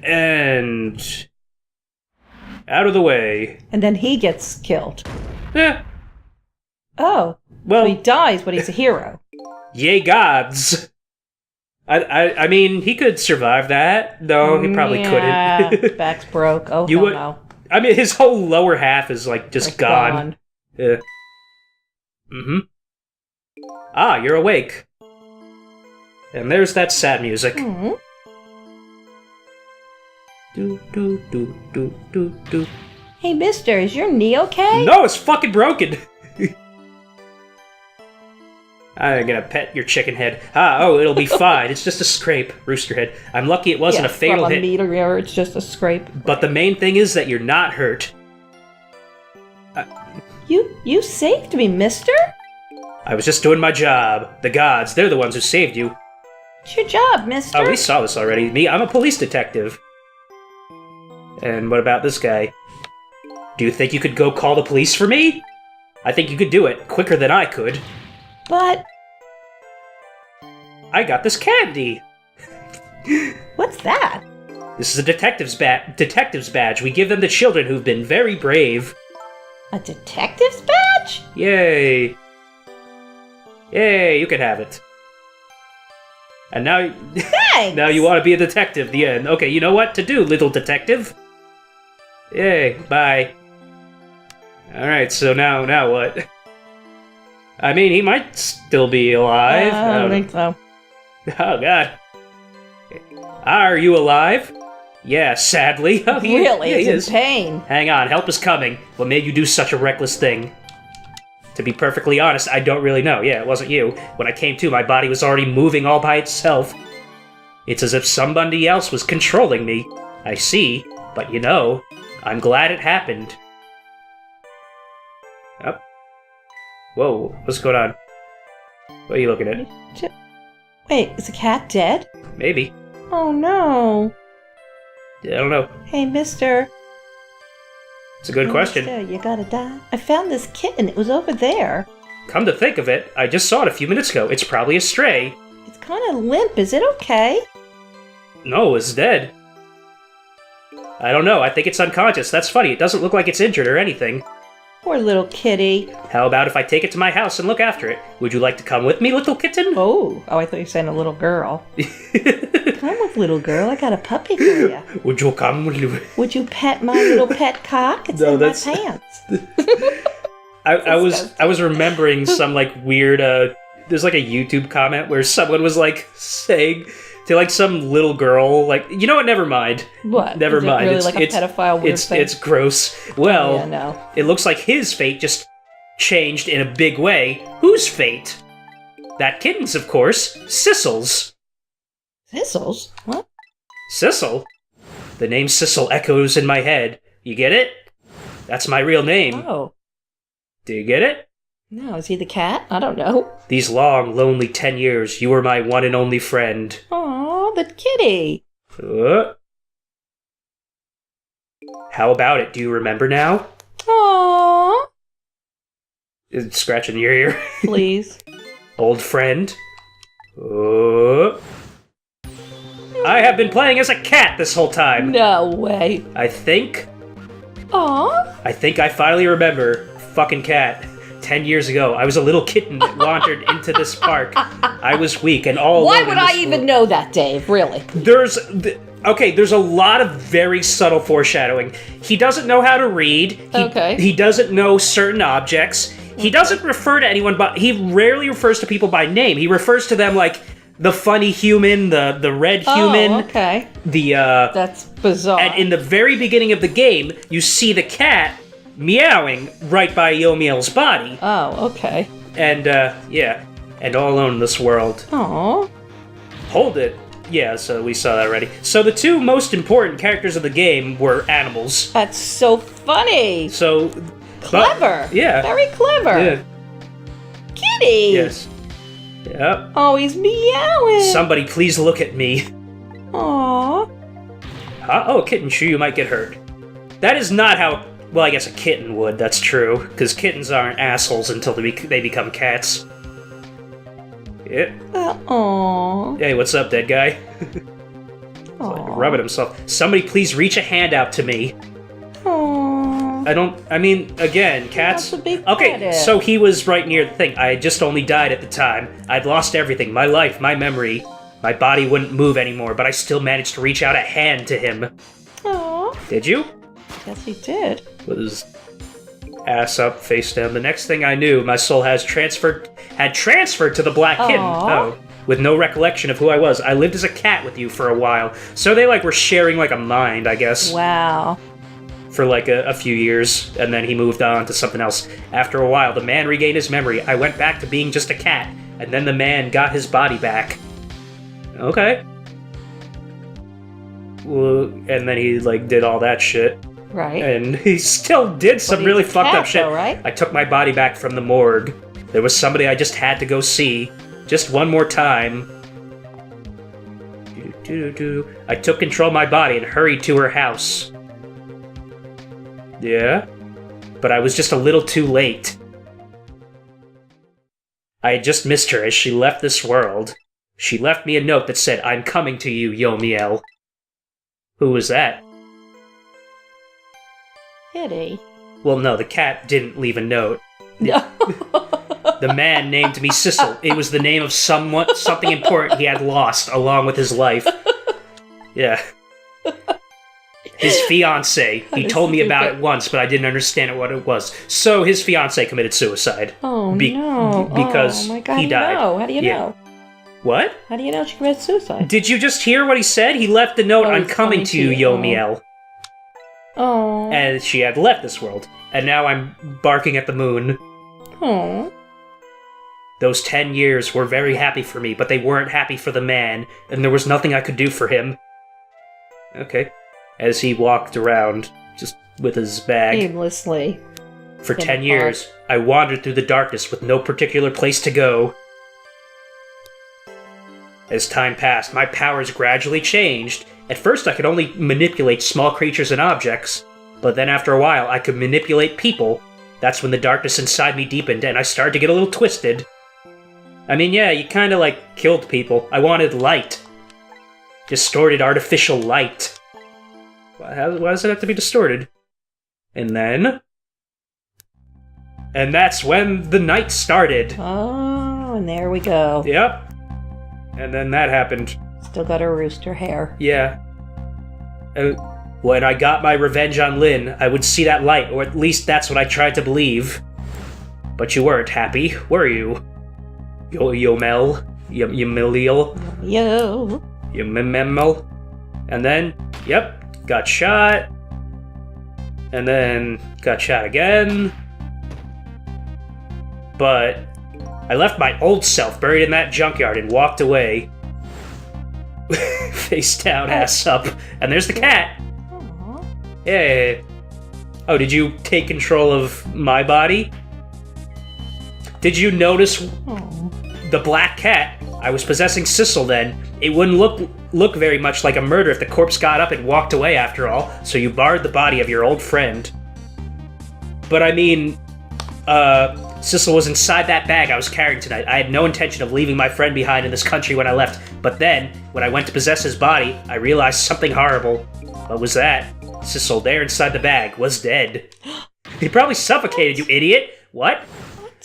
And out of the way. And then he gets killed. Yeah. Oh. Well, so he dies, but he's a hero. Yay gods. I mean, he could survive that. No, he probably couldn't. Back's broke. Oh, no. I mean, his whole lower half is, like, just gone. Yeah. Mm-hmm. Ah, you're awake. And there's that sad music. Mm-hmm. Do, do, do, do, do, do. Hey, mister, is your knee okay? No, it's fucking broken! I'm gonna pet your chicken head. It'll be fine. It's just a scrape, rooster head. I'm lucky it wasn't a fatal hit. Meteor, it's just a scrape. But the main thing is that you're not hurt. You saved me, mister? I was just doing my job. The gods, they're the ones who saved you. It's your job, mister. Oh, we saw this already. I'm a police detective. And what about this guy? Do you think you could go call the police for me? I think you could do it quicker than I could. But... I got this candy! What's that? This is a detective's badge. We give them to children who've been very brave. A detective's badge? Yay! Yay, you can have it. And now... Thanks! Now you want to be a detective, the end. Okay, you know what to do, little detective. Yay, bye. Alright, so now what? I mean, he might still be alive. I don't think so. Oh, God. Are you alive? Yeah, sadly. Oh, Really? He He's in pain. Hang on, help is coming. What made you do such a reckless thing? To be perfectly honest, I don't really know. Yeah, it wasn't you. When I came to, my body was already moving all by itself. It's as if somebody else was controlling me. I see, but you know, I'm glad it happened. Up. Whoa, what's going on? What are you looking at? Wait, is the cat dead? Maybe. Oh no. I don't know. Hey, mister. It's a good question. Mister, you gotta die. I found this kitten. It was over there. Come to think of it, I just saw it a few minutes ago. It's probably a stray. It's kind of limp. Is it okay? No, it's dead. I don't know. I think it's unconscious. That's funny. It doesn't look like it's injured or anything. Poor little kitty. How about if I take it to my house and look after it? Would you like to come with me, little kitten? Oh, I thought you were saying a little girl. Come with little girl. I got a puppy for you. Would you come? Would you pet my little pet cock? It's in my pants. I was remembering some like weird. There's like a YouTube comment where someone was like saying to like some little girl, like, you know what? Never mind. What? Never Is it mind. Really like a pedophile weird thing? It's gross. Well, yeah, no. It looks like his fate just changed in a big way. Whose fate? That kitten's, of course. Sissel's. Sissel's? What? Sissel? The name Sissel echoes in my head. You get it? That's my real name. Oh. Do you get it? No, is he the cat? I don't know. These long, lonely 10 years, you were my one and only friend. Aw, the kitty. How about it? Do you remember now? Aww. It's scratching your ear. Please. Old friend. I have been playing as a cat this whole time. No way. I think Aww. I finally remember. Fucking cat. 10 years ago, I was a little kitten that wandered into this park. I was weak and all alone. Why would I even know that, Dave? Really? There's a lot of very subtle foreshadowing. He doesn't know how to read. He doesn't know certain objects. He doesn't refer to anyone, but he rarely refers to people by name. He refers to them like the funny human, the red human. Oh, okay. That's bizarre. And in the very beginning of the game, you see the cat meowing right by Yomiel's body. Oh, okay. And, yeah. And all alone in this world. Aww. Hold it. Yeah, so we saw that already. So the two most important characters of the game were animals. That's so funny. So... Clever. Yeah. Very clever. Yeah. Kitty. Yes. Yep. Oh, he's meowing. Somebody please look at me. Aww. Oh, kitten, sure you might get hurt. That is not how... Well, I guess a kitten would, that's true. Because kittens aren't assholes until they become cats. Yeah. Aww. Hey, what's up, dead guy? Aww. rubbing himself. Somebody please reach a hand out to me. Aww. I mean, again, cats... That's a big Okay, cat. so he was right near the thing. I had just only died at the time. I'd lost everything. My life, my memory. My body wouldn't move anymore, but I still managed to reach out a hand to him. Aww. Did you? Yes, he did. With his ass up, face down. The next thing I knew, my soul had transferred to the black kitten. Aww. Oh, with no recollection of who I was. I lived as a cat with you for a while. So they, were sharing, a mind, I guess. Wow. For, a few years, and then he moved on to something else. After a while, the man regained his memory. I went back to being just a cat, and then the man got his body back. Okay. Well, and then he, did all that shit. Right. And he still did some But really he's a fucked cat, up shit. though, right? I took my body back from the morgue. There was somebody I just had to go see. Just one more time. I took control of my body and hurried to her house. Yeah? But I was just a little too late. I had just missed her as she left this world. She left me a note that said, "I'm coming to you, Yomiel." Who was that? Kitty. Well, no, the cat didn't leave a note. No. The man named me Sissel. It was the name of something important he had lost, along with his life. Yeah. His fiancée. He told me about it once, but I didn't understand what it was. So his fiancée committed suicide. Oh, no. Because oh, my God, he died. How do you Yeah. know? What? How do you know she committed suicide? Did you just hear what he said? He left a note, "I'm he's coming to you, Yomiel." Oh. And she had left this world. And now I'm barking at the moon. Oh. Those 10 years were very happy for me, but they weren't happy for the man, and there was nothing I could do for him. Okay. As he walked around, just with his bag. Aimlessly. For in the 10 years, I wandered through the darkness with no particular place to go. As time passed, my powers gradually changed. At first, I could only manipulate small creatures and objects, but then after a while, I could manipulate people. That's when the darkness inside me deepened, and I started to get a little twisted. I mean, yeah, you kinda, killed people. I wanted light. Distorted artificial light. Why does it have to be distorted? And that's when the night started. Oh, and there we go. Yep. And then that happened. Still got her rooster hair. Yeah. When I got my revenge on Lynn, I would see that light, or at least that's what I tried to believe. But you weren't happy, were you? Yomel? Yomiliel? Yo. Yomemel? And then, yep, got shot. And then got shot again. But I left my old self buried in that junkyard and walked away. Face down, ass up. And there's the cat. Aww. Yeah. Oh, did you take control of my body? Did you notice Oh. the black cat? I was possessing Sissel then. It wouldn't look very much like a murder if the corpse got up and walked away after all, so you borrowed the body of your old friend. But I mean, Sissel was inside that bag I was carrying tonight. I had no intention of leaving my friend behind in this country when I left, but then, when I went to possess his body, I realized something horrible. What was that? Sissel, there inside the bag, was dead. He probably suffocated, you idiot! What?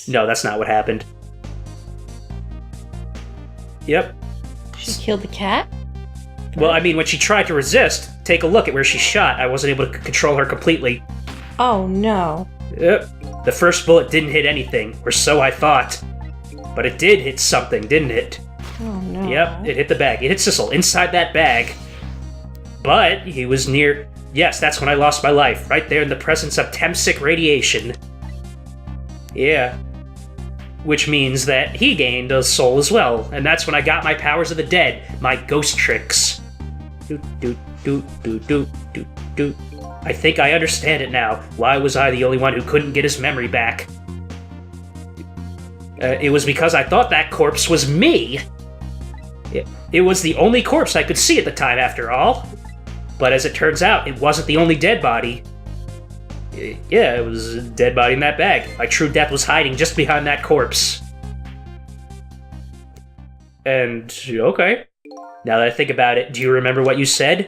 No, that's not what happened. Yep. She killed the cat? Well, I mean, when she tried to resist, take a look at where she shot. I wasn't able to control her completely. Oh, no. Yep. The first bullet didn't hit anything, or so I thought. But it did hit something, didn't it? Oh, no. Yep, it hit the bag. It hit Sissel inside that bag. But he was near... Yes, that's when I lost my life, right there in the presence of Temsic radiation. Yeah. Which means that he gained a soul as well, and that's when I got my powers of the dead, my ghost tricks. Doot, doot, doot, doot, doot, doot, doot. I think I understand it now. Why was I the only one who couldn't get his memory back? It was because I thought that corpse was me. It was the only corpse I could see at the time, after all. But as it turns out, it wasn't the only dead body. Yeah, it was a dead body in that bag. My true death was hiding just behind that corpse. And, okay. Now that I think about it, do you remember what you said?